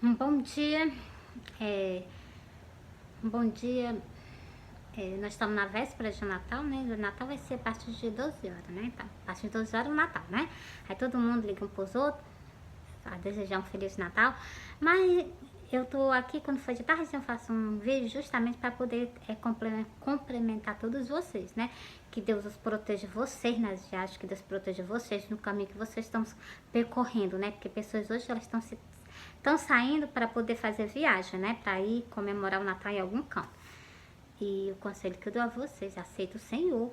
Um bom dia, é, um bom dia. Nós estamos na véspera de Natal, né? O Natal vai ser a partir de 12 horas, né? Então, a partir de 12 horas é o Natal, né? Aí todo mundo liga um pros outros a desejar um Feliz Natal. Mas eu tô aqui, quando for de tarde, eu faço um vídeo justamente para poder complementar todos vocês, né? Que Deus os proteja vocês nas viagens, que Deus proteja vocês no caminho que vocês estão percorrendo, né? Porque pessoas hoje elas estão saindo para poder fazer viagem, né? Para ir comemorar o Natal em algum canto. E o conselho que eu dou a vocês, aceita o Senhor,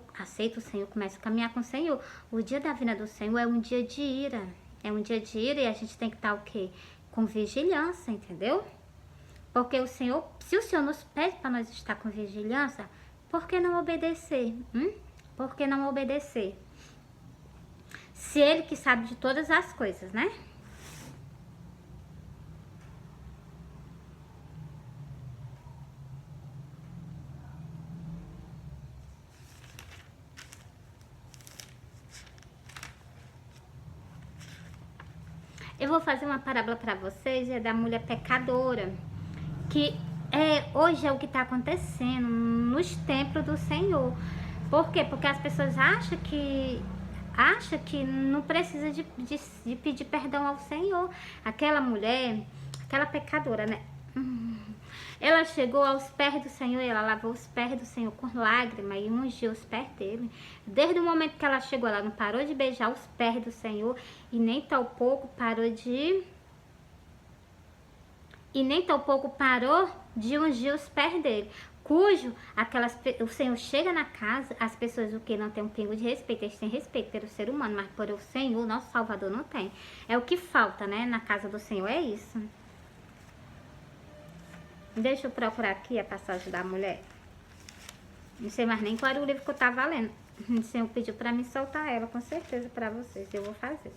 comece a caminhar com o Senhor. O dia da vinda do Senhor é um dia de ira. É um dia de ira e a gente tem que estar o quê? Com vigilância, entendeu? Porque o Senhor, se o Senhor nos pede para nós estar com vigilância, por que não obedecer? Por que não obedecer? Se Ele que sabe de todas as coisas, né? Eu vou fazer uma parábola para vocês, é da mulher pecadora, que hoje é o que está acontecendo nos templos do Senhor. Por quê? Porque as pessoas acham que não precisa de pedir perdão ao Senhor. Aquela mulher, aquela pecadora, né? Ela chegou aos pés do Senhor e ela lavou os pés do Senhor com lágrimas e ungiu os pés dele. Desde o momento que ela chegou, ela não parou de beijar os pés do Senhor e nem tão pouco parou de ungir os pés dele. O Senhor chega na casa, as pessoas o que não tem um pingo de respeito, eles têm respeito pelo ser humano, mas por o Senhor, nosso Salvador, não tem. É o que falta, né, na casa do Senhor, é isso. Deixa eu procurar aqui a passagem da mulher. Não sei mais nem qual era o livro que eu tava lendo. O Senhor pediu pra mim soltar ela, com certeza, pra vocês. Eu vou fazer.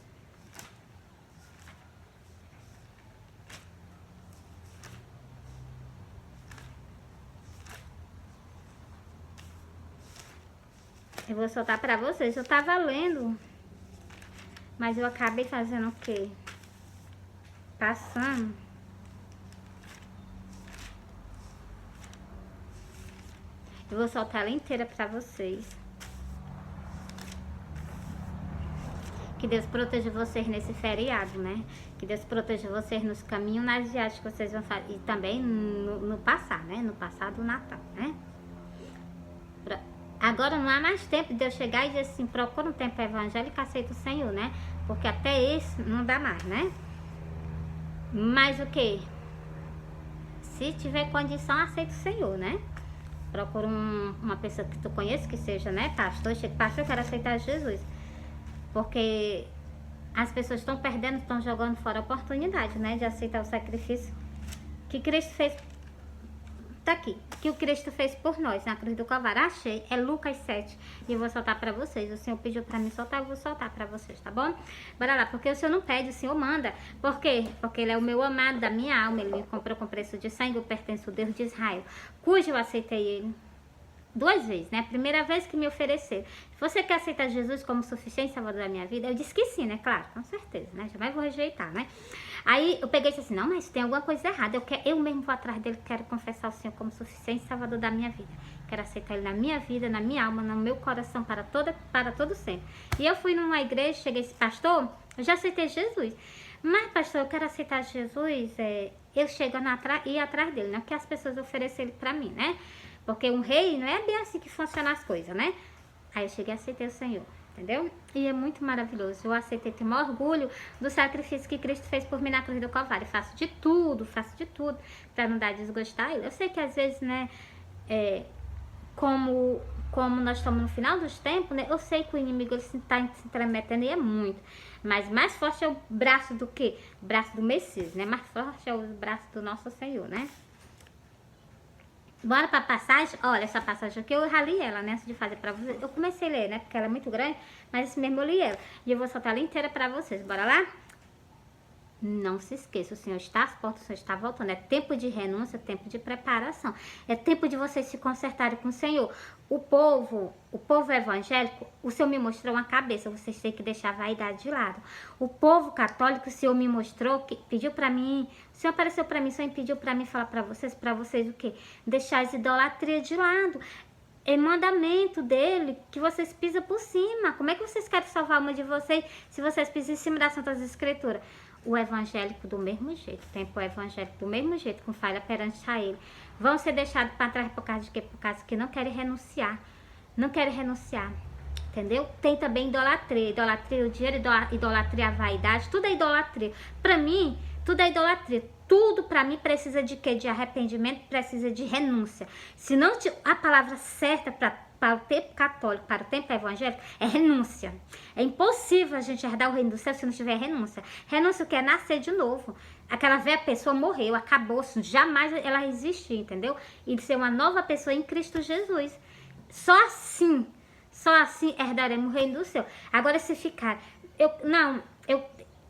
Eu vou soltar pra vocês. Eu tava lendo, mas eu acabei fazendo o quê? Passando. Eu vou soltar ela inteira pra vocês. Que Deus proteja vocês nesse feriado, né? Que Deus proteja vocês nos caminhos, nas viagens que vocês vão fazer. E também no passar, né? No passar do Natal, né? Agora não há mais tempo de eu chegar e dizer assim, procura um tempo evangélico, aceita o Senhor, né? Porque até esse não dá mais, né? Mas o que? Se tiver condição, aceita o Senhor, né? Procura uma pessoa que tu conheça, que seja, né, pastor. Chega, pastor, eu quero aceitar Jesus. Porque as pessoas estão perdendo, estão jogando fora a oportunidade, né, de aceitar o sacrifício que Cristo fez. Tá aqui, que o Cristo fez por nós na cruz do Calvário. Achei, é Lucas 7. E eu vou soltar pra vocês. O Senhor pediu pra mim soltar, eu vou soltar pra vocês, tá bom? Bora lá, porque o Senhor não pede, o Senhor manda. Por quê? Porque Ele é o meu amado da minha alma. Ele me comprou com preço de sangue, eu pertenço ao Deus de Israel, cujo eu aceitei Ele 2 vezes, né? A primeira vez que me ofereceram. Você quer aceitar Jesus como suficiente salvador da minha vida? Eu disse que sim, né? Claro, com certeza, né? Jamais vou rejeitar, né? Aí eu peguei e disse assim, não, mas tem alguma coisa errada. Eu mesmo vou atrás dele, quero confessar o Senhor como suficiente salvador da minha vida. Quero aceitar Ele na minha vida, na minha alma, no meu coração, para todo sempre. E eu fui numa igreja, cheguei esse pastor, eu já aceitei Jesus. Mas, pastor, eu quero aceitar Jesus, eu chego e ir atrás dele, né? Porque as pessoas ofereceram ele pra mim, né? Porque um rei não é bem assim que funcionam as coisas, né? Aí eu cheguei e aceitei o Senhor, entendeu? E é muito maravilhoso. Eu aceitei, tenho maior orgulho do sacrifício que Cristo fez por mim na cruz do Calvário. Faço de tudo pra não dar desgostar ele. Eu sei que às vezes, né, como nós estamos no final dos tempos, né, eu sei que o inimigo ele está se intrometendo e é muito. Mas mais forte é o braço do quê? O braço do Messias, né? Mais forte é o braço do nosso Senhor, né? Bora pra passagem? Olha, essa passagem aqui eu já li ela, né? Antes de fazer pra vocês. Eu comecei a ler, né? Porque ela é muito grande, mas esse mesmo eu li ela. E eu vou soltar ela inteira pra vocês. Bora lá? Não se esqueça, o Senhor está às portas, o Senhor está voltando. É tempo de renúncia, tempo de preparação. É tempo de vocês se consertarem com o Senhor. O povo evangélico, o Senhor me mostrou uma cabeça, vocês têm que deixar a vaidade de lado. O povo católico, o Senhor me mostrou, que pediu para mim, o Senhor apareceu para mim, o Senhor pediu para mim falar para vocês o quê? Deixar as idolatrias de lado. É mandamento dele que vocês pisam por cima. Como é que vocês querem salvar uma de vocês se vocês pisam em cima das Santas Escrituras? O evangélico do mesmo jeito, o tempo evangélico do mesmo jeito, com falha perante a ele. Vão ser deixados para trás por causa de quê? Por causa que não querem renunciar. Não querem renunciar. Entendeu? Tem também idolatria. Idolatria o dinheiro, idolatria a vaidade, tudo é idolatria. Para mim, tudo é idolatria. Tudo para mim precisa de quê? De arrependimento, precisa de renúncia. Se não a palavra certa para o tempo católico, para o tempo evangélico, é renúncia. É impossível a gente herdar o reino do céu se não tiver renúncia. Renúncia quer nascer de novo. Aquela velha pessoa morreu, acabou, jamais ela existir, entendeu? E ser uma nova pessoa em Cristo Jesus. Só assim herdaremos o reino do céu. Agora se ficar,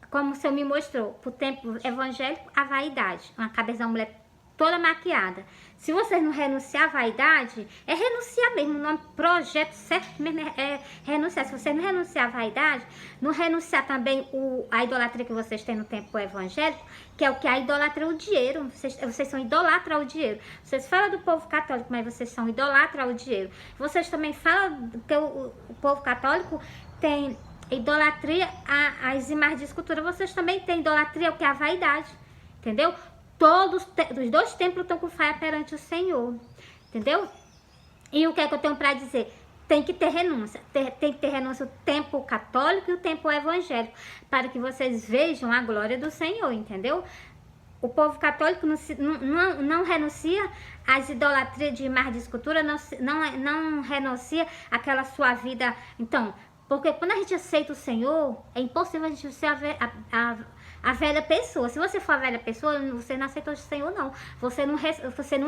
como o Senhor me mostrou, pro tempo evangélico, a vaidade. Uma cabeça da mulher toda maquiada. Se vocês não renunciar à vaidade, é renunciar mesmo. O nome projeto certo mesmo é renunciar. Se vocês não renunciar à vaidade, não renunciar também a idolatria que vocês têm no tempo evangélico, que é o que? A idolatria ao dinheiro. Vocês são idólatras ao dinheiro. Vocês falam do povo católico, mas vocês são idólatras ao dinheiro. Vocês também falam que o povo católico tem idolatria às imagens de escultura. Vocês também têm idolatria ao que? A vaidade. Entendeu? Os dois templos estão com falha perante o Senhor, entendeu? E o que é que eu tenho para dizer? Tem que ter renúncia, tem que ter renúncia o tempo católico e o tempo evangélico, para que vocês vejam a glória do Senhor, entendeu? O povo católico não renuncia às idolatrias de imagem de escultura, não renuncia àquela sua vida. Então, porque quando a gente aceita o Senhor, é impossível a gente ser a velha pessoa. Se você for a velha pessoa, você não aceitou o Senhor, não. Você não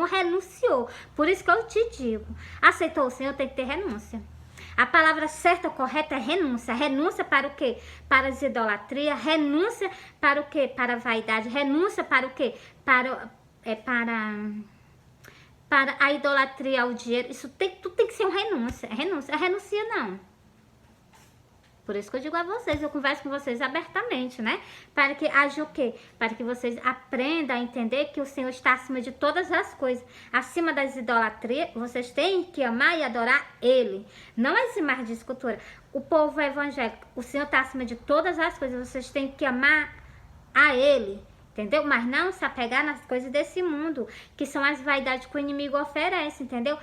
renunciou. Por isso que eu te digo, aceitou o Senhor, tem que ter renúncia. A palavra certa, correta é renúncia. Renúncia para o quê? Para as idolatrias. Renúncia para o quê? Para a vaidade. Renúncia para o quê? Para a idolatria ao dinheiro. Tudo tem que ser uma renúncia. Renuncia não. Por isso que eu digo a vocês, eu converso com vocês abertamente, né? Para que haja o quê? Para que vocês aprendam a entender que o Senhor está acima de todas as coisas. Acima das idolatrias, vocês têm que amar e adorar Ele. Não as imagens de escultura. O povo evangélico, o Senhor está acima de todas as coisas. Vocês têm que amar a Ele. Entendeu? Mas não se apegar nas coisas desse mundo, que são as vaidades que o inimigo oferece, entendeu?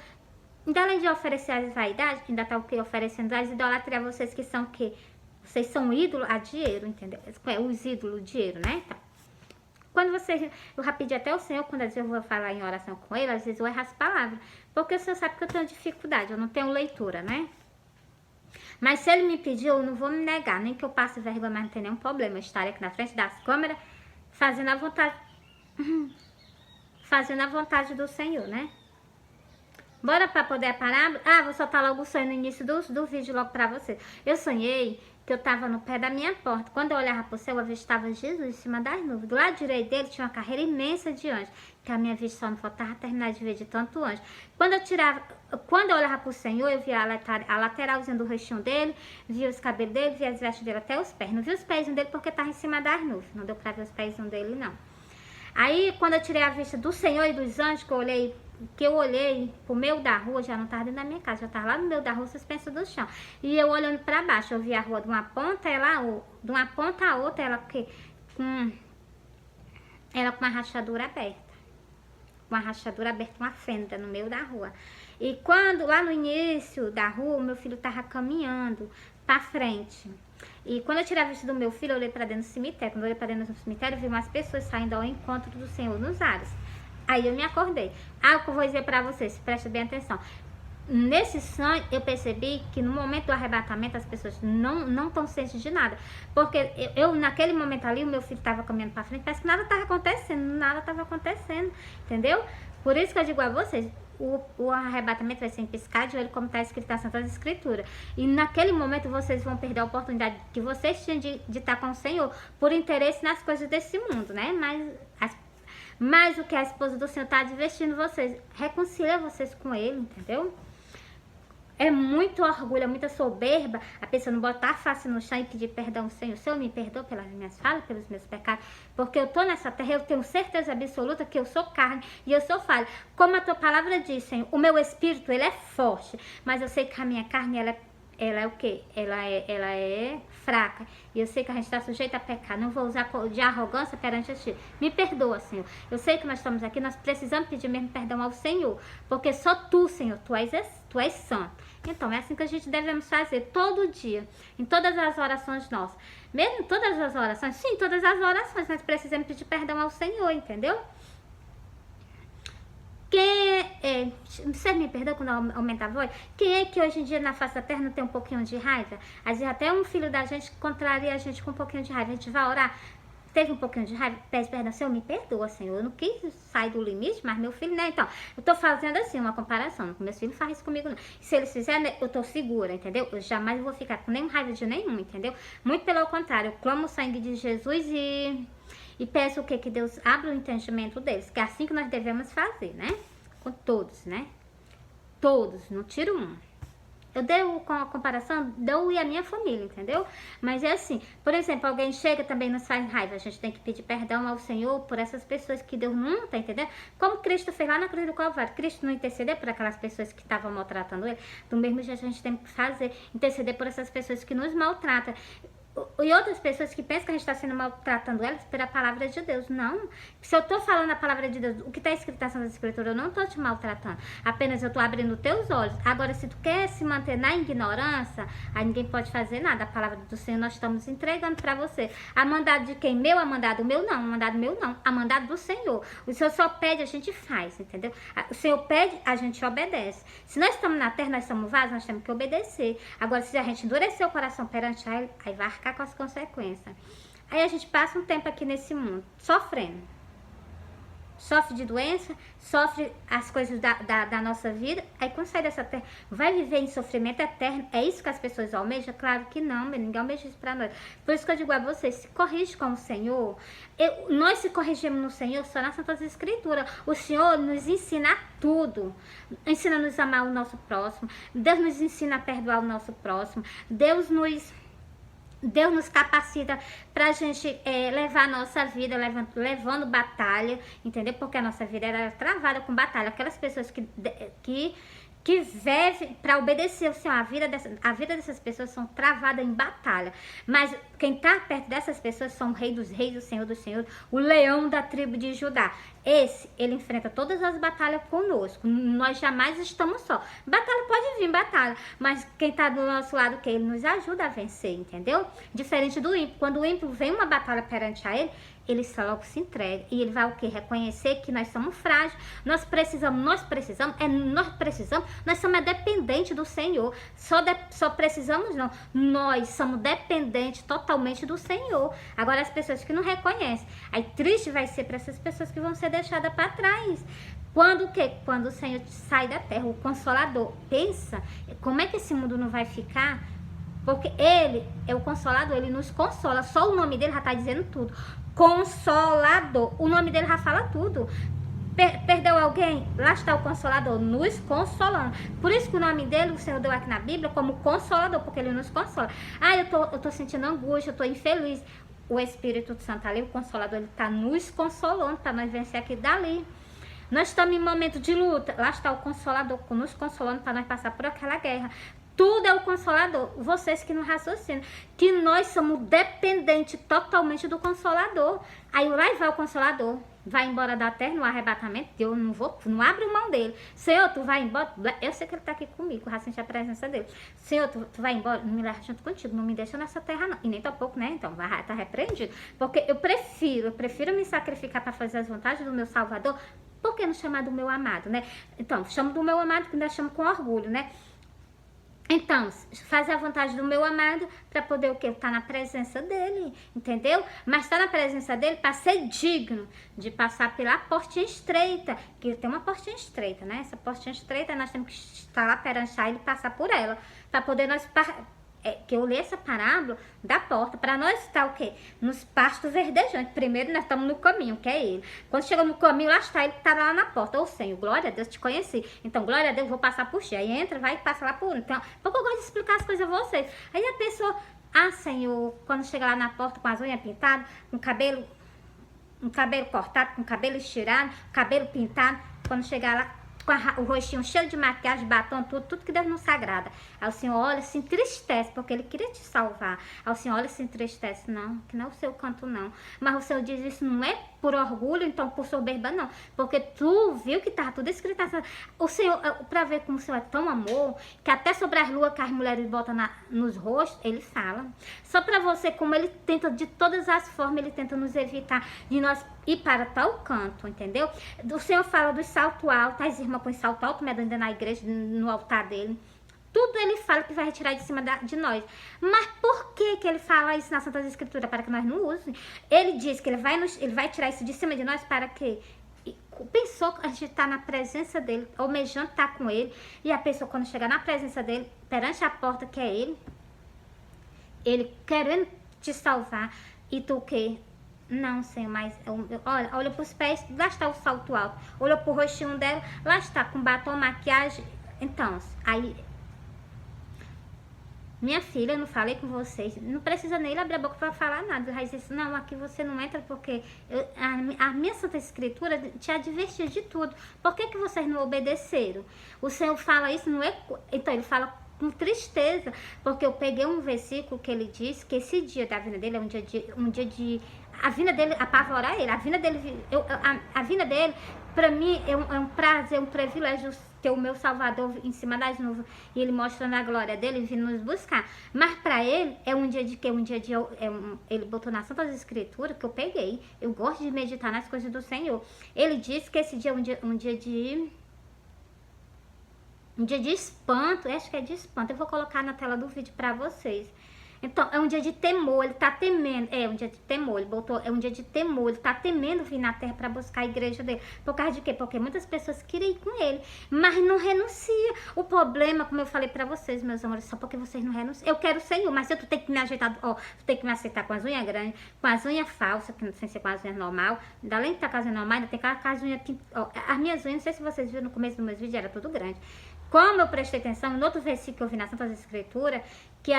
Então, além de oferecer as vaidades, ainda está o que? Oferecendo as idolatrias a vocês que são o quê? Vocês são ídolos a dinheiro, entendeu? Os ídolos, dinheiro, né? Então, quando vocês... Eu já pedi até o Senhor, quando às vezes eu vou falar em oração com Ele, às vezes eu erro as palavras. Porque o Senhor sabe que eu tenho dificuldade, eu não tenho leitura, né? Mas se Ele me pediu, eu não vou me negar. Nem que eu passe vergonha, mas não tem nenhum problema. Eu estarei aqui na frente das câmeras, fazendo a vontade... fazendo a vontade do Senhor, né? Bora pra poder parar? Vou soltar logo o sonho no início do vídeo logo pra vocês. Eu sonhei que eu tava no pé da minha porta. Quando eu olhava pro céu, eu avistava Jesus em cima das nuvens. Do lado direito dele tinha uma carreira imensa de anjos, que a minha vista só não faltava terminar de ver de tanto anjo. Quando eu olhava pro Senhor, eu via a lateralzinha do rostinho dele, via os cabelos dele, via as vestes dele até os pés. Não vi os pés dele porque tava em cima das nuvens. Não deu pra ver os pés dele, não. Aí, quando eu tirei a vista do Senhor e dos anjos, que eu olhei pro meio da rua, já não estava dentro da minha casa, já estava lá no meio da rua, suspensa do chão. E eu olhando para baixo, eu vi a rua de uma ponta, de uma ponta a outra, ela com uma rachadura aberta. Uma fenda no meio da rua. E quando, lá no início da rua, meu filho estava caminhando para frente. E quando eu tirei a vista do meu filho, eu olhei para dentro do cemitério. Quando eu olhei para dentro do cemitério, eu vi umas pessoas saindo ao encontro do Senhor nos ares. Aí eu me acordei. O que eu vou dizer pra vocês, presta bem atenção. Nesse sonho, eu percebi que no momento do arrebatamento, as pessoas não estão cientes de nada. Porque eu, naquele momento ali, o meu filho estava caminhando pra frente, parece que nada estava acontecendo, entendeu? Por isso que eu digo a vocês, o arrebatamento vai ser em piscar de olho, como está escrito na Santa Escritura. E naquele momento vocês vão perder a oportunidade que vocês tinham de estar com o Senhor por interesse nas coisas desse mundo, né? Mas o que a esposa do Senhor está advertindo vocês, reconcilia vocês com Ele, entendeu? É muito orgulho, é muita soberba a pessoa não botar a face no chão e pedir perdão ao Senhor. Senhor, me perdoa pelas minhas falhas, pelos meus pecados, porque eu tô nessa terra, eu tenho certeza absoluta que eu sou carne e eu sou falha. Como a tua palavra diz, Senhor, o meu espírito, ele é forte, mas eu sei que a minha carne, ela é o quê? Ela é fraca. E eu sei que a gente está sujeita a pecar. Não vou usar de arrogância perante ti. Me perdoa, Senhor. Eu sei que nós estamos aqui, nós precisamos pedir mesmo perdão ao Senhor. Porque só tu, Senhor, tu és santo. Então, é assim que a gente devemos fazer todo dia, em todas as orações nossas. Mesmo em todas as orações, sim, todas as orações, nós precisamos pedir perdão ao Senhor, entendeu? Você me perdoa quando aumenta a voz? Quem é que hoje em dia na face da terra não tem um pouquinho de raiva? Às vezes até um filho da gente contraria a gente com um pouquinho de raiva. A gente vai orar, teve um pouquinho de raiva, pede perdão, Senhor, me perdoa, Senhor. Eu não quis sair do limite, mas meu filho, né? Então, eu tô fazendo assim, uma comparação. Meus filhos fazem isso comigo, não. Se eles fizerem, eu tô segura, entendeu? Eu jamais vou ficar com nenhuma raiva de nenhum, entendeu? Muito pelo contrário, eu clamo o sangue de Jesus e peço o quê? Que Deus abra o entendimento deles, que é assim que nós devemos fazer, né? Com todos, né? Todos, não tiro um. Eu dei com a comparação, deu e a minha família, entendeu? Mas é assim, por exemplo, alguém chega também nos faz raiva, a gente tem que pedir perdão ao Senhor por essas pessoas que Deus não tá entendendo? Como Cristo fez lá na cruz do Calvário, Cristo não intercedeu por aquelas pessoas que estavam maltratando Ele, do mesmo jeito a gente tem que fazer, interceder por essas pessoas que nos maltratam. E outras pessoas que pensam que a gente está sendo maltratando elas pela palavra de Deus. Não. Se eu estou falando a palavra de Deus, o que está escrito na Santa Escritura, eu não estou te maltratando. Apenas eu estou abrindo teus olhos. Agora, se tu quer se manter na ignorância, aí ninguém pode fazer nada. A palavra do Senhor nós estamos entregando para você. A mandado de quem? Meu, a mandado meu não. A mandado meu não. A mandado do Senhor. O Senhor só pede, a gente faz, entendeu? O Senhor pede, a gente obedece. Se nós estamos na terra, nós somos vasos, nós temos que obedecer. Agora, se a gente endurecer o coração perante Ele, aí vai arcar com as consequências. Aí a gente passa um tempo aqui nesse mundo, sofrendo. Sofre de doença, sofre as coisas da nossa vida. Aí quando sai dessa terra, vai viver em sofrimento eterno. É isso que as pessoas almejam? Claro que não, ninguém almeja isso pra nós. Por isso que eu digo a vocês, se corrige com o Senhor. Nós se corrigimos no Senhor só na Santa Escritura. O Senhor nos ensina tudo. Ensina-nos a amar o nosso próximo. Deus nos ensina a perdoar o nosso próximo. Deus nos capacita pra gente levar a nossa vida, levando batalha, entendeu? Porque a nossa vida era travada com batalha. Aquelas pessoas que vivem para obedecer o Senhor, a vida dessas pessoas são travadas em batalha. Mas quem está perto dessas pessoas são o Rei dos Reis, o Senhor dos Senhores, o leão da tribo de Judá. Ele enfrenta todas as batalhas conosco. Nós jamais estamos só. Batalha pode vir, batalha. Mas quem está do nosso lado, que ele nos ajuda a vencer, entendeu? Diferente do ímpio. Quando o ímpio vem uma batalha perante a ele só logo se entrega. E ele vai o quê? Reconhecer que nós somos frágeis. Nós somos dependentes do Senhor. Só precisamos não. Nós somos dependentes totalmente do Senhor. Agora as pessoas que não reconhecem. Aí triste vai ser para essas pessoas que vão ser deixadas para trás. Quando o quê? Quando o Senhor sai da terra, o Consolador. Pensa, como é que esse mundo não vai ficar? Porque Ele é o Consolador, Ele nos consola. Só o nome dele já está dizendo tudo. Consolador. O nome dele já fala tudo. Perdeu alguém? Lá está o Consolador, nos consolando. Por isso que o nome dele, o Senhor deu aqui na Bíblia como Consolador, porque Ele nos consola. Eu tô sentindo angústia, eu tô infeliz. O Espírito Santo ali, o Consolador, Ele está nos consolando para nós vencer aqui e dali. Nós estamos em momento de luta. Lá está o Consolador nos consolando para nós passar por aquela guerra. Tudo é o Consolador. Vocês que não raciocinam. Que nós somos dependentes totalmente do Consolador. Aí lá vai o Consolador. Vai embora da terra no arrebatamento. Eu não abro mão dele. Senhor, tu vai embora. Eu sei que ele está aqui comigo. Já senti a presença dele. Senhor, tu vai embora. Não me leva junto contigo. Não me deixa nessa terra não. E nem tampouco, né? Então vai estar repreendido. Porque eu prefiro me sacrificar para fazer as vontades do meu Salvador. Por que não chamar do meu amado, né? Então, chamo do meu amado, que ainda chamo com orgulho, né? Então, faz a vontade do meu amado para poder o quê? Estar na presença dele, entendeu? Mas estar na presença dele para ser digno de passar pela portinha estreita, que tem uma portinha estreita, né? Essa portinha estreita nós temos que estar lá perante ele e passar por ela, para poder nós que eu li essa parábola da porta, para nós estar o quê? Nos pastos verdejantes. Primeiro nós estamos no caminho, que é ele. Quando chega no caminho, lá está, ele está lá na porta. Ô Senhor, glória a Deus, te conheci. Então, glória a Deus, vou passar por ti. Aí entra, vai e passa lá por. Então, porque eu gosto de explicar as coisas a vocês. Aí a pessoa, Senhor, quando chega lá na porta com as unhas pintadas, com um cabelo cortado, com cabelo estirado, cabelo pintado, quando chegar lá, com o rostinho cheio de maquiagem, batom, tudo que Deus não sagrada. Aí o Senhor olha, se entristece, porque Ele queria te salvar. Aí o Senhor olha, se entristece, não, que não é o seu canto, não. Mas o Senhor diz, isso não é por orgulho, então por soberba, não. Porque tu viu que estava tudo escrito. O Senhor, para ver como o Senhor é tão amor, que até sobre as luas que as mulheres botam nos rostos, Ele fala. Só para você, como Ele tenta, de todas as formas, Ele tenta nos evitar de nós ir para tal canto, entendeu? O Senhor fala do salto alto, as irmãs põem salto alto, medando na igreja, no altar dele. Tudo ele fala que vai retirar de cima de nós. Mas por que ele fala isso na Santa Escritura? Para que nós não usemos. Ele diz que ele vai tirar isso de cima de nós para que... Pensou que a gente está na presença dele, almejando estar com ele. E a pessoa, quando chegar na presença dele, perante a porta que é ele querendo te salvar. E tu o quê? Não, Senhor, mas olha para os pés, lá está o salto alto. Olha para o rostinho dela, lá está, com batom, maquiagem. Então, aí... Minha filha, eu não falei com vocês, não precisa nem abrir a boca para falar nada. Ela disse, não, aqui você não entra porque a minha Santa Escritura te advertiu de tudo. Por que vocês não obedeceram? O Senhor fala isso, não é... Então, ele fala com tristeza, porque eu peguei um versículo que ele diz que esse dia da vida dele é um dia de a vinda dele apavorar ele. A vinda dele, para mim, é um prazer, um privilégio ter o meu Salvador em cima das nuvens e ele mostrando a glória dele vindo nos buscar. Mas para ele é um dia de que? Ele botou na Santa Escritura que eu peguei. Eu gosto de meditar nas coisas do Senhor. Ele disse que esse dia é um dia de espanto. Acho que é de espanto. Eu vou colocar na tela do vídeo para vocês. Então, é um dia de temor, ele tá temendo. É um dia de temor, ele botou, é um dia de temor, ele tá temendo vir na terra para buscar a igreja dele. Por causa de quê? Porque muitas pessoas queriam ir com ele, mas não renuncia. O problema, como eu falei para vocês, meus amores, só porque vocês não renunciam. Eu quero o Senhor, mas se tu tem que me ajeitar, tu tem que me aceitar com as unhas grandes, com as unhas falsas, sem ser com as unhas normal. Além de estar com as unhas normais, ainda tem com as unhas que, as minhas unhas, não sei se vocês viram no começo dos meus vídeos, era tudo grande. Como eu prestei atenção, no outro versículo que eu vi na Santa Escritura, que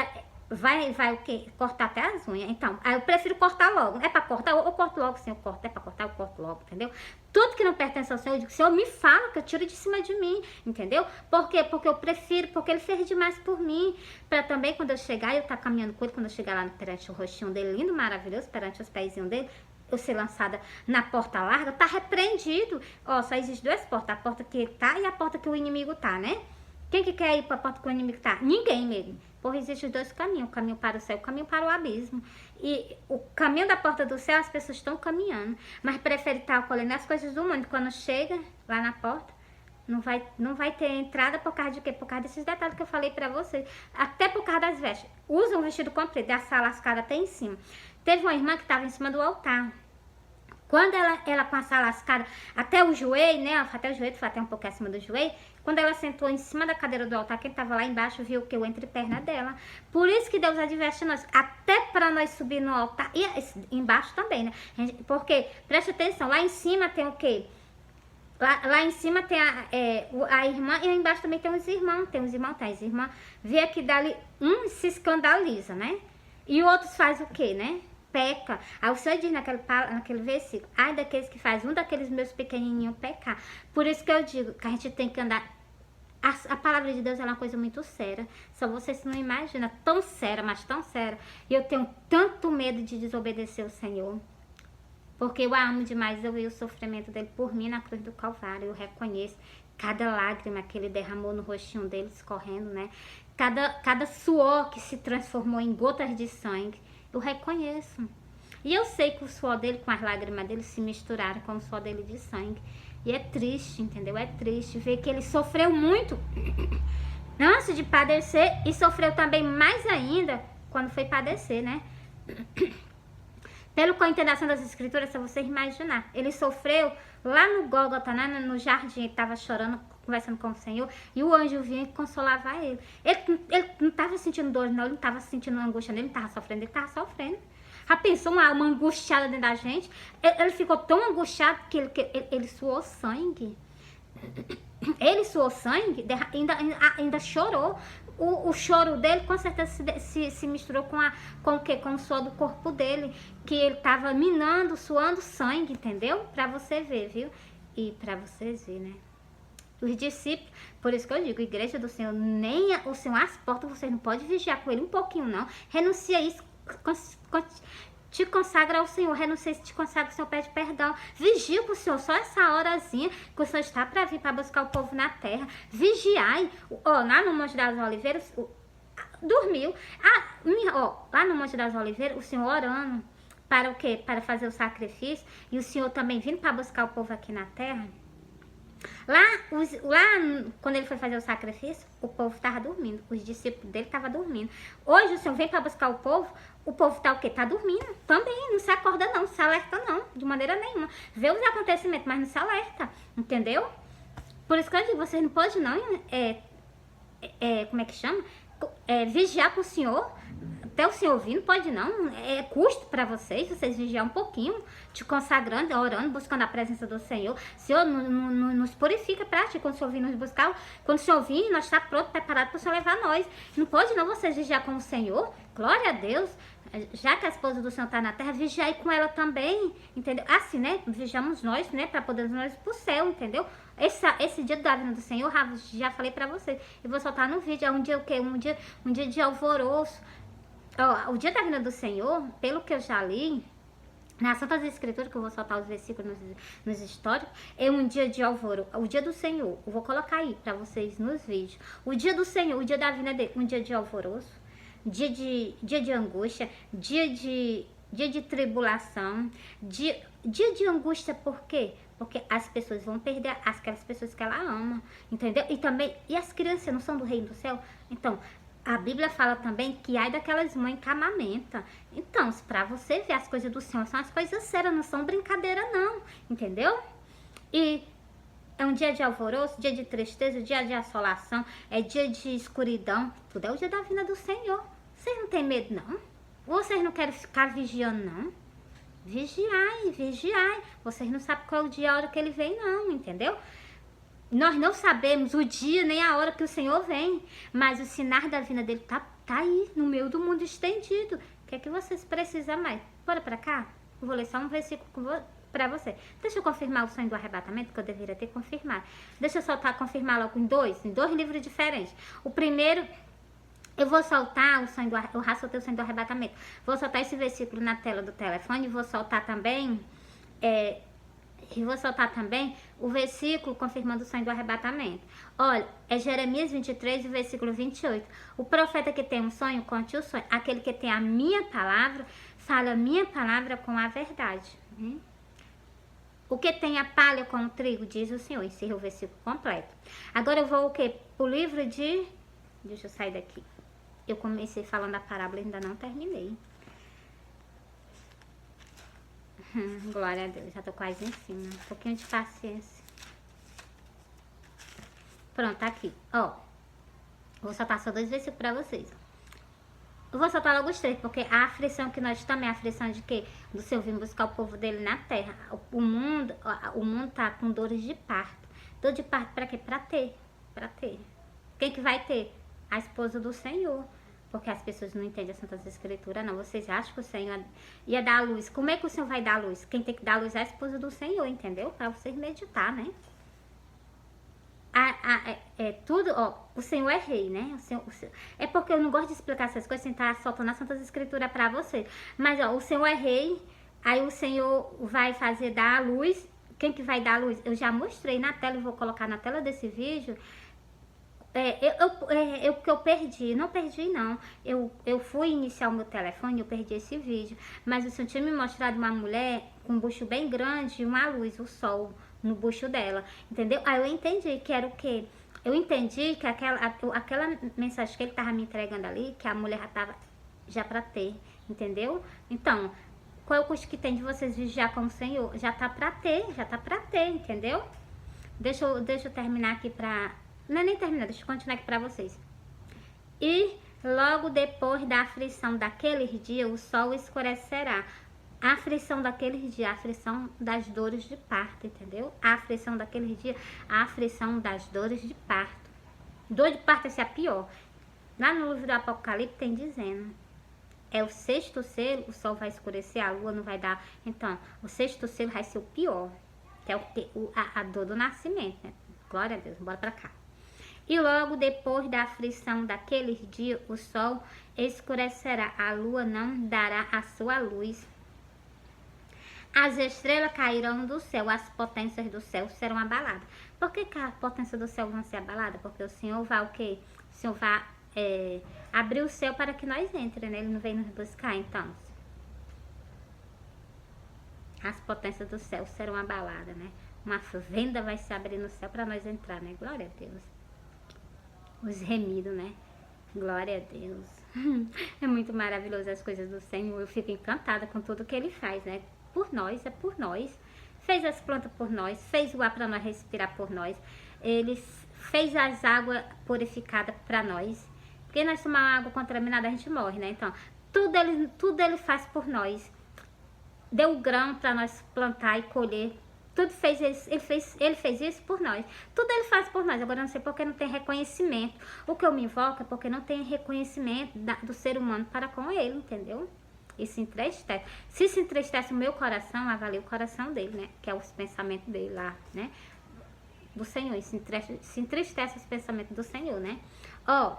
vai o quê? Cortar até as unhas. Então, aí eu prefiro cortar logo. É pra cortar, eu corto logo, sim, eu corto. É pra cortar, eu corto logo, entendeu? Tudo que não pertence ao Senhor, eu digo, Senhor, me fala, que eu tiro de cima de mim, entendeu? Por quê? Porque eu prefiro, porque Ele fez demais por mim. Pra também, quando eu chegar, eu tá caminhando com Ele, quando eu chegar lá perante o rostinho dele, lindo, maravilhoso, perante os pezinhos dele, eu ser lançada na porta larga, tá repreendido. Ó, só existe duas portas, a porta que tá e a porta que o inimigo tá, né? Quem que quer ir pra porta que o inimigo tá? Ninguém mesmo. Porra, existem dois caminhos, o caminho para o céu e o caminho para o abismo. E o caminho da porta do céu, as pessoas estão caminhando, mas prefere estar acolhendo as coisas do mundo. Quando chega lá na porta, não vai ter entrada por causa de quê? Por causa desses detalhes que eu falei pra vocês. Até por causa das vestes. Usa um vestido comprido, a sala lascada até em cima. Teve uma irmã que estava em cima do altar. Quando ela com a sala lascada até o joelho, né? Até o joelho, foi até um pouco acima do joelho. Quando ela sentou em cima da cadeira do altar, quem estava lá embaixo viu que eu entreperna dela. Por isso que Deus adverte nós, até para nós subir no altar. E embaixo também, né? Porque, preste atenção, lá em cima tem o quê? Lá em cima tem a irmã e lá embaixo também tem os irmãos. Tem as irmãs. Vê que dali um se escandaliza, né? E outros faz o quê, né? Peca. Aí o Senhor diz naquele versículo, ai daqueles que faz um daqueles meus pequenininhos pecar. Por isso que eu digo que a gente tem que andar. A palavra de Deus é uma coisa muito séria. Só vocês não imaginam, tão séria, mas tão séria. E eu tenho tanto medo de desobedecer o Senhor. Porque eu amo demais, eu vi o sofrimento dele por mim na cruz do Calvário. Eu reconheço cada lágrima que ele derramou no rostinho dele, escorrendo, né? Cada suor que se transformou em gotas de sangue. Eu reconheço. E eu sei que o suor dele com as lágrimas dele se misturaram com o suor dele de sangue. E é triste, entendeu? É triste ver que ele sofreu muito antes de padecer, e sofreu também mais ainda quando foi padecer, né? Pelo que eu entendo das escrituras, se você imaginar, ele sofreu lá no Gólgota, né, no jardim, ele estava chorando, conversando com o Senhor, e o anjo vinha e consolava ele. Ele não estava sentindo dor, não, ele não estava sentindo angústia, ele não estava sofrendo, ele estava sofrendo. Já pensou uma alma angustiada dentro da gente? Ele ficou tão angustiado que ele suou sangue. Ele suou sangue, ainda chorou. O choro dele com certeza se misturou com o quê? Com o suor do corpo dele, que ele tava minando, suando sangue, entendeu? Pra você ver, viu? E pra vocês verem, né? Os discípulos, por isso que eu digo, igreja do Senhor, nem o Senhor às portas, vocês não podem vigiar com ele um pouquinho, não. Renuncia isso, te consagra ao Senhor, renuncia isso, te consagra, o Senhor pede perdão. Vigia com o Senhor, só essa horazinha que o Senhor está para vir, para buscar o povo na terra. Vigiai. Lá no Monte das Oliveiras, dormiu. Lá no Monte das Oliveiras, o Senhor orando para o quê? Para fazer o sacrifício. E o Senhor também vindo para buscar o povo aqui na terra. Lá, quando ele foi fazer o sacrifício, o povo estava dormindo. Os discípulos dele estavam dormindo. Hoje o Senhor vem para buscar o povo está o quê? Está dormindo também. Não se acorda não, não se alerta não, de maneira nenhuma. Vê os acontecimentos, mas não se alerta, entendeu? Por isso que eu digo, vocês não podem não, como é que chama? Vigiar com o Senhor. Até o Senhor vir, não pode não, é custo para vocês vigiar um pouquinho, te consagrando, orando, buscando a presença do Senhor. O Senhor nos purifica para ti, quando o Senhor vir nos buscar, quando o Senhor vir, nós estamos prontos, preparados para o Senhor levar nós. Não pode não vocês vigiar com o Senhor, glória a Deus, já que a esposa do Senhor está na terra, vigiar com ela também, entendeu? Assim, né, vigiamos nós, né, para podermos nós ir para o céu, entendeu? Esse dia da vinda do Senhor, já falei para vocês, eu vou soltar no vídeo, é um dia o quê? Um dia de alvoroço. O dia da vinda do Senhor, pelo que eu já li, nas Santas Escrituras, que eu vou soltar os versículos nos históricos, é um dia de alvoroço, o dia do Senhor, eu vou colocar aí para vocês nos vídeos. O dia do Senhor, o dia da vinda dele, um dia de alvoroço, dia de angústia, dia de tribulação, dia de angústia, por quê? Porque as pessoas vão perder aquelas pessoas que ela ama, entendeu? E as crianças não são do reino do céu? Então, a Bíblia fala também que ai daquelas mães que amamentam. Então, para você ver as coisas do Senhor, são as coisas sérias, não são brincadeira não, entendeu? E é um dia de alvoroço, dia de tristeza, dia de assolação, é dia de escuridão. Tudo é o dia da vinda do Senhor. Vocês não têm medo não? Ou vocês não querem ficar vigiando não? Vigiai. Vocês não sabem qual é o dia e a hora que ele vem não, entendeu? Nós não sabemos o dia nem a hora que o Senhor vem, mas o sinal da vinda dele tá aí, no meio do mundo estendido. O que é que vocês precisam mais? Bora pra cá? Eu vou ler só um versículo pra você. Deixa eu confirmar o sonho do arrebatamento, que eu deveria ter confirmado. Deixa eu confirmar logo em dois livros diferentes. O primeiro, eu vou soltar o sonho eu já soltei o sonho do arrebatamento. Vou soltar esse versículo na tela do telefone, vou soltar também... E vou soltar também o versículo confirmando o sonho do arrebatamento. Olha, é Jeremias 23, o versículo 28. O profeta que tem um sonho, conte o sonho. Aquele que tem a minha palavra, fala a minha palavra com a verdade. O que tem a palha com o trigo, diz o Senhor. Encerra o versículo completo. Agora eu vou o quê? O livro de... Deixa eu sair daqui. Eu comecei falando a parábola e ainda não terminei. Glória a Deus, já tô quase em cima. Um pouquinho de paciência. Pronto, tá aqui. Vou soltar só 2 versículos pra vocês. Eu vou soltar logo os 3, porque a aflição que nós estamos é a aflição de quê? Do Senhor vir buscar o povo dele na terra. O mundo tá com dores de parto. Dor de parto pra quê? Pra ter. Quem que vai ter? A esposa do Senhor. Porque as pessoas não entendem as Santas Escrituras, não. Vocês acham que o Senhor ia dar a luz? Como é que o Senhor vai dar a luz? Quem tem que dar a luz é a esposa do Senhor, entendeu? Para vocês meditar, né? Tudo, o Senhor é rei, né? O Senhor, é porque eu não gosto de explicar essas coisas sem estar soltando as Santas Escrituras para vocês. Mas, o Senhor é rei, aí o Senhor vai dar a luz. Quem que vai dar a luz? Eu já mostrei na tela e vou colocar na tela desse vídeo. Que eu perdi, não perdi não, eu fui iniciar o meu telefone, eu perdi esse vídeo, mas o Senhor tinha me mostrado uma mulher com um bucho bem grande e uma luz, o sol no bucho dela, entendeu? Aí eu entendi que era o quê? Eu entendi que aquela mensagem que ele tava me entregando ali, que a mulher já tava já pra ter, entendeu? Então, qual é o custo que tem de vocês vigiar com o Senhor? Já tá pra ter, entendeu? Deixa eu terminar aqui pra... Não é nem terminar, deixa eu continuar aqui pra vocês. E logo depois da aflição daqueles dias, o sol escurecerá. A aflição daqueles dias, a aflição das dores de parto, entendeu? A aflição daqueles dias, a aflição das dores de parto. Dor de parto é a pior. Lá no livro do Apocalipse tem dizendo, é o sexto selo, o sol vai escurecer, a lua não vai dar. Então, o sexto selo vai ser o pior, que é a dor do nascimento, né? Glória a Deus, bora pra cá. E logo depois da aflição daqueles dias, o sol escurecerá, a lua não dará a sua luz. As estrelas cairão do céu, as potências do céu serão abaladas. Por que a potência do céu vão ser abaladas? Porque o Senhor vai o quê? O Senhor vai abrir o céu para que nós entremos, né? Ele não vem nos buscar, então. As potências do céu serão abaladas, né? Uma venda vai se abrir no céu para nós entrar, né? Glória a Deus. Os remidos, né? Glória a Deus. É muito maravilhoso as coisas do Senhor. Eu fico encantada com tudo que Ele faz, né? Por nós, é por nós. Fez as plantas por nós, fez o ar para nós respirar por nós. Ele fez as águas purificadas para nós. Porque nós tomamos água contaminada, a gente morre, né? Então, tudo ele faz por nós. Deu grão para nós plantar e colher. Tudo ele fez isso por nós. Tudo ele faz por nós. Agora eu não sei porque não tem reconhecimento. O que eu me invoco é porque não tem reconhecimento do ser humano para com ele, entendeu? E se entristece. Se entristece o meu coração, avalie o coração dele, né? Que é os pensamentos dele lá, né? Do Senhor. E se entristece os pensamentos do Senhor, né? Ó.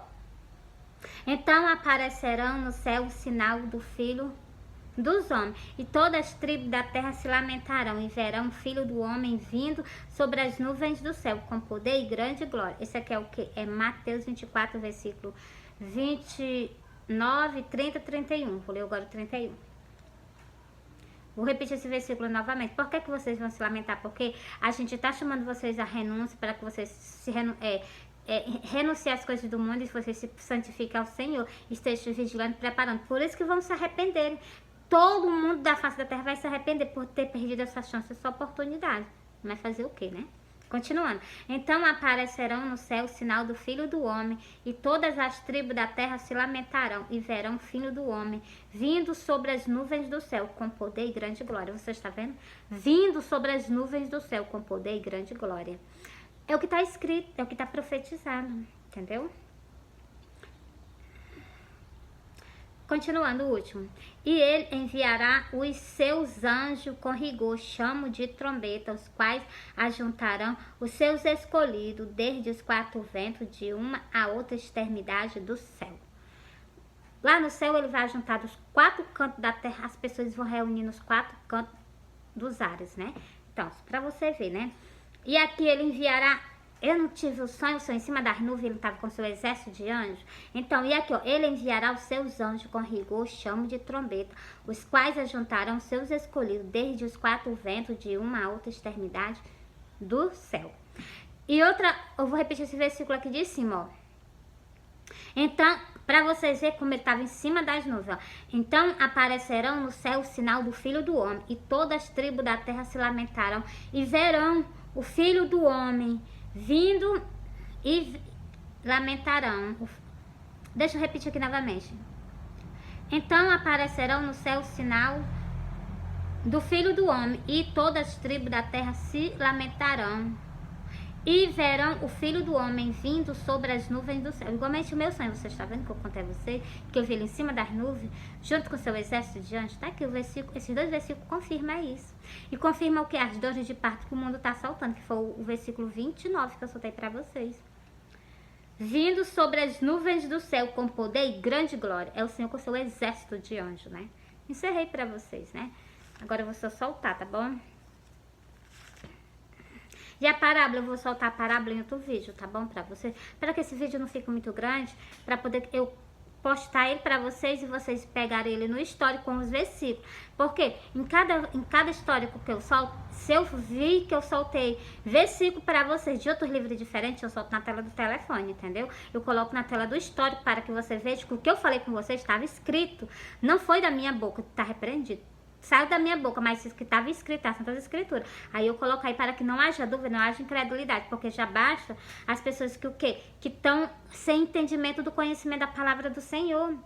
Então aparecerão no céu o sinal do Filho dos homens, e todas as tribos da terra se lamentarão, e verão o Filho do Homem vindo sobre as nuvens do céu, com poder e grande glória. Esse aqui é o que? É Mateus 24, versículo 29, 30, 31. Vou ler agora o 31. Vou repetir esse versículo novamente. Por que vocês vão se lamentar? Porque a gente está chamando vocês à renúncia, para que vocês se renunciar às coisas do mundo, e vocês se santifiquem ao Senhor, estejam vigilando, preparando. Por isso que vão se arrepender. Todo mundo da face da terra vai se arrepender por ter perdido essa chance, essa oportunidade. Mas fazer o quê, né? Continuando. Então aparecerão no céu o sinal do Filho do Homem, e todas as tribos da terra se lamentarão, e verão o Filho do Homem vindo sobre as nuvens do céu, com poder e grande glória. Você está vendo? Vindo sobre as nuvens do céu, com poder e grande glória. É o que está escrito, é o que está profetizado, entendeu? Continuando o último. E ele enviará os seus anjos com rigor, chamo de trombeta, os quais ajuntarão os seus escolhidos desde os quatro ventos, de uma a outra extremidade do céu. Lá no céu ele vai juntar dos quatro cantos da terra, as pessoas vão reunir nos quatro cantos dos ares, né? Então, para você ver, né? E aqui ele enviará... Eu não tive o sonho em cima das nuvens, ele estava com seu exército de anjos. Então, e aqui, ó, ele enviará os seus anjos com rigor, chamo de trombeta, os quais ajuntarão seus escolhidos desde os quatro ventos, de uma a outra extremidade do céu. E outra, eu vou repetir esse versículo aqui de cima, ó. Então, para vocês verem como ele estava em cima das nuvens, ó. Então aparecerão no céu o sinal do Filho do Homem, e todas as tribos da terra se lamentarão, e verão o Filho do Homem vindo, e lamentarão. Deixa eu repetir aqui novamente. Então aparecerão no céu o sinal do Filho do Homem, e todas as tribos da terra se lamentarão, e verão o Filho do Homem vindo sobre as nuvens do céu. Igualmente o meu sonho, você está vendo que eu contei a você, que eu vi ele em cima das nuvens, junto com seu exército de anjos, tá? Que o versículo, esses dois versículos confirmam isso. E confirma o que? As dores de parto que o mundo está soltando, que foi o versículo 29 que eu soltei para vocês. Vindo sobre as nuvens do céu com poder e grande glória. É o Senhor com seu exército de anjos, né? Encerrei para vocês, né? Agora eu vou só soltar, tá bom? E a parábola, eu vou soltar a parábola em outro vídeo, tá bom? Pra você, para que esse vídeo não fique muito grande, para poder eu postar ele para vocês e vocês pegarem ele no histórico com os versículos. Porque em cada histórico que eu solto, se eu vi que eu soltei versículo para vocês de outros livros diferentes, eu solto na tela do telefone, entendeu? Eu coloco na tela do histórico para que você veja que o que eu falei com vocês estava escrito. Não foi da minha boca, está repreendido. Saiu da minha boca, mas isso que estava escrito, as Santas Escrituras. Aí eu coloco aí para que não haja dúvida, não haja incredulidade, porque já basta as pessoas que o quê? Que estão sem entendimento do conhecimento da palavra do Senhor.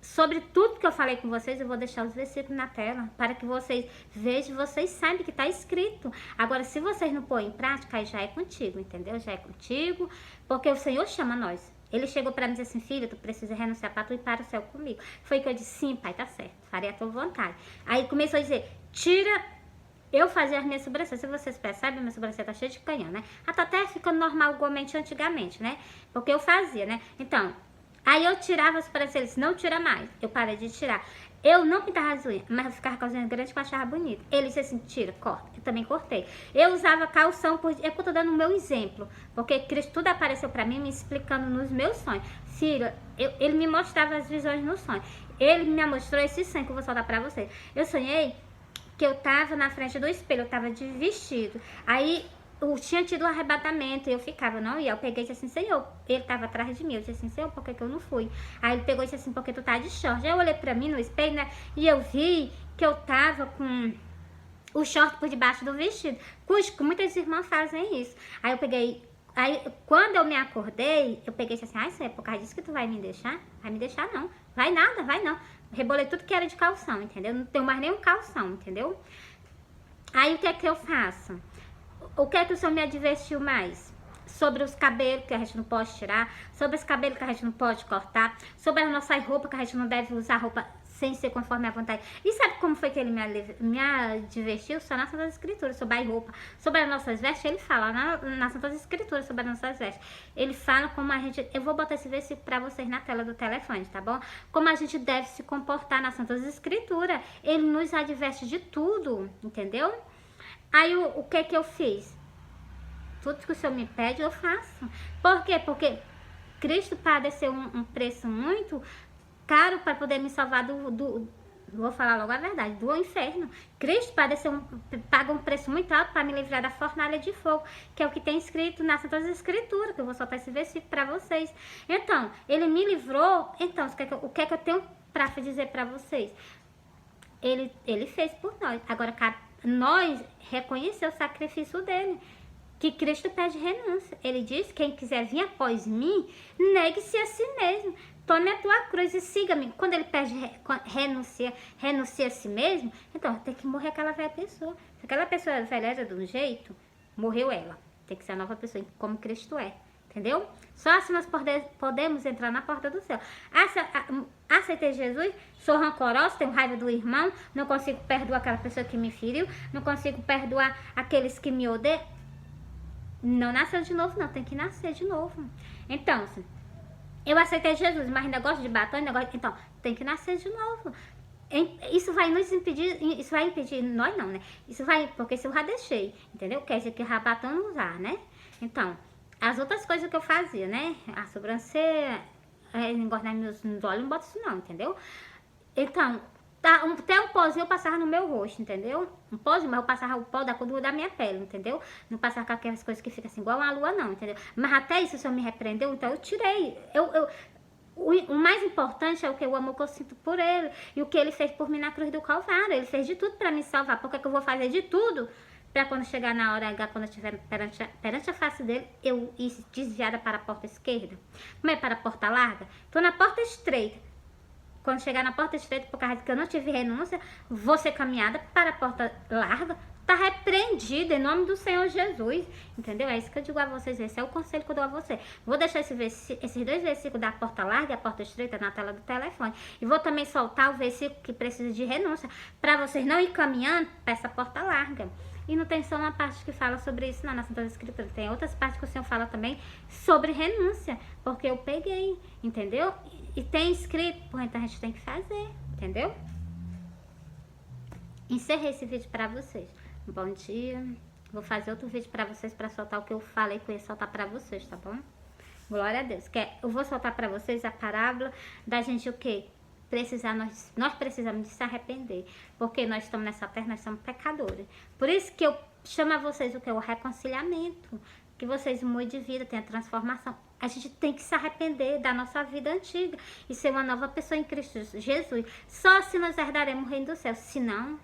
Sobre tudo que eu falei com vocês, eu vou deixar os versículos na tela, para que vocês vejam, vocês saibam que está escrito. Agora, se vocês não põem em prática, aí já é contigo, entendeu? Já é contigo, porque o Senhor chama nós. Ele chegou para mim e disse assim, filho, tu precisa renunciar para tu ir para o céu comigo. Foi que eu disse, sim, pai, tá certo, farei a tua vontade. Aí começou a dizer, tira, eu fazia as minhas sobrancelhas, se vocês percebem, minha sobrancelha tá cheia de canhão, né? Ela tá até ficando normal igualmente antigamente, né? Porque eu fazia, né? Então, aí eu tirava as sobrancelhas, não tira mais, eu parei de tirar. Eu não pintava as unhas, mas eu ficava com as unhas grandes que eu achava bonito. Ele disse assim, tira, corta. Eu também cortei. Eu usava calção, é que eu tô dando o meu exemplo. Porque Cristo tudo apareceu pra mim, me explicando nos meus sonhos. Filho, ele me mostrava as visões no sonho. Ele me mostrou esse sonho que eu vou soltar pra vocês. Eu sonhei que eu tava na frente do espelho, eu tava de vestido. Aí eu tinha tido um arrebatamento e eu ficava, não ia. Eu peguei e disse assim, Senhor, ele tava atrás de mim. Eu disse assim, Senhor, por que eu não fui? Aí ele pegou e disse assim, porque tu tá de short. Aí eu olhei pra mim no espelho, né? E eu vi que eu tava com o short por debaixo do vestido. Que muitas irmãs fazem isso. Aí eu peguei. Aí quando eu me acordei, eu peguei e disse assim, ai, Senhor, por causa disso que tu vai me deixar? Vai me deixar não. Vai nada, vai não. Rebolei tudo que era de calção, entendeu? Não tenho mais nenhum calção, entendeu? Aí o que é que eu faço? O que é que o Senhor me advertiu mais? Sobre os cabelos que a gente não pode tirar, sobre os cabelos que a gente não pode cortar, sobre as nossas roupas que a gente não deve usar roupa sem ser conforme a vontade. E sabe como foi que ele me advertiu? Só nas Santas Escrituras, sobre a roupa, sobre as nossas vestes. Ele fala nas Santas Escrituras sobre as nossas vestes. Ele fala como a gente... Eu vou botar esse versículo pra vocês na tela do telefone, tá bom? Como a gente deve se comportar nas Santas Escrituras. Ele nos adverte de tudo, entendeu? Aí o que que eu fiz? Tudo que o Senhor me pede, eu faço. Por quê? Porque Cristo padeceu um preço muito caro para poder me salvar vou falar logo a verdade, do inferno. Cristo paga um preço muito alto para me livrar da fornalha de fogo, que é o que tem escrito nas Santas Escrituras, que eu vou soltar esse versículo para vocês. Então, ele me livrou. Então, o que é que eu tenho para dizer para vocês? Ele fez por nós. Agora, nós reconhecer o sacrifício dele, que Cristo pede renúncia. Ele diz, quem quiser vir após mim, negue-se a si mesmo, tome a tua cruz e siga-me. Quando ele pede renuncia a si mesmo, então tem que morrer aquela velha pessoa. Se aquela pessoa velha era de um jeito, morreu ela. Tem que ser a nova pessoa, como Cristo é. Entendeu? Só assim nós podemos entrar na porta do céu. Aceitei Jesus, sou rancorosa, tenho raiva do irmão, não consigo perdoar aquela pessoa que me feriu, não consigo perdoar aqueles que me odeiam. Não nasceu de novo, não, tem que nascer de novo. Então, assim, eu aceitei Jesus, mas ainda gosto de batom, então, tem que nascer de novo. Isso vai nos impedir, isso vai impedir, nós não, né? Isso vai, porque se eu já deixei, entendeu? Quer dizer que já batom não usar, né? Então, as outras coisas que eu fazia, né? A sobrancelha, engordar meus olhos, não boto isso não, entendeu? Então, até um pozinho eu passava no meu rosto, entendeu? Um pozinho, mas eu passava o pó da cor da minha pele, entendeu? Não passava com aquelas coisas que ficam assim, igual uma lua não, entendeu? Mas até isso o Senhor me repreendeu, então eu tirei. O mais importante é o amor que eu sinto por ele. E o que ele fez por mim na cruz do Calvário. Ele fez de tudo pra me salvar. Por que eu vou fazer de tudo? Pra quando chegar na hora H, quando eu estiver perante a face dele, eu ir desviada para a porta esquerda. Como é para a porta larga? Tô na porta estreita. Quando chegar na porta estreita, por causa que eu não tive renúncia, vou ser caminhada para a porta larga. Tá repreendida em nome do Senhor Jesus. Entendeu? É isso que eu digo a vocês. Esse é o conselho que eu dou a você. Vou deixar esses dois versículos da porta larga e a porta estreita na tela do telefone. E vou também soltar o versículo que precisa de renúncia, para vocês não ir caminhando para essa porta larga. E não tem só uma parte que fala sobre isso na Santas Escrituras. Tem outras partes que o Senhor fala também sobre renúncia. Porque eu peguei, entendeu? E tem escrito, então a gente tem que fazer, entendeu? Encerrei esse vídeo pra vocês. Bom dia. Vou fazer outro vídeo pra vocês, pra soltar o que eu falei que eu ia soltar pra vocês, tá bom? Glória a Deus. Eu vou soltar para vocês a parábola da gente o quê? Nós precisamos de se arrepender. Porque nós estamos nessa terra, nós somos pecadores. Por isso que eu chamo a vocês o quê? O reconciliamento. Que vocês mudem de vida, tenham transformação. A gente tem que se arrepender da nossa vida antiga e ser uma nova pessoa em Cristo Jesus. Só se nós herdaremos o reino do céu. Se não,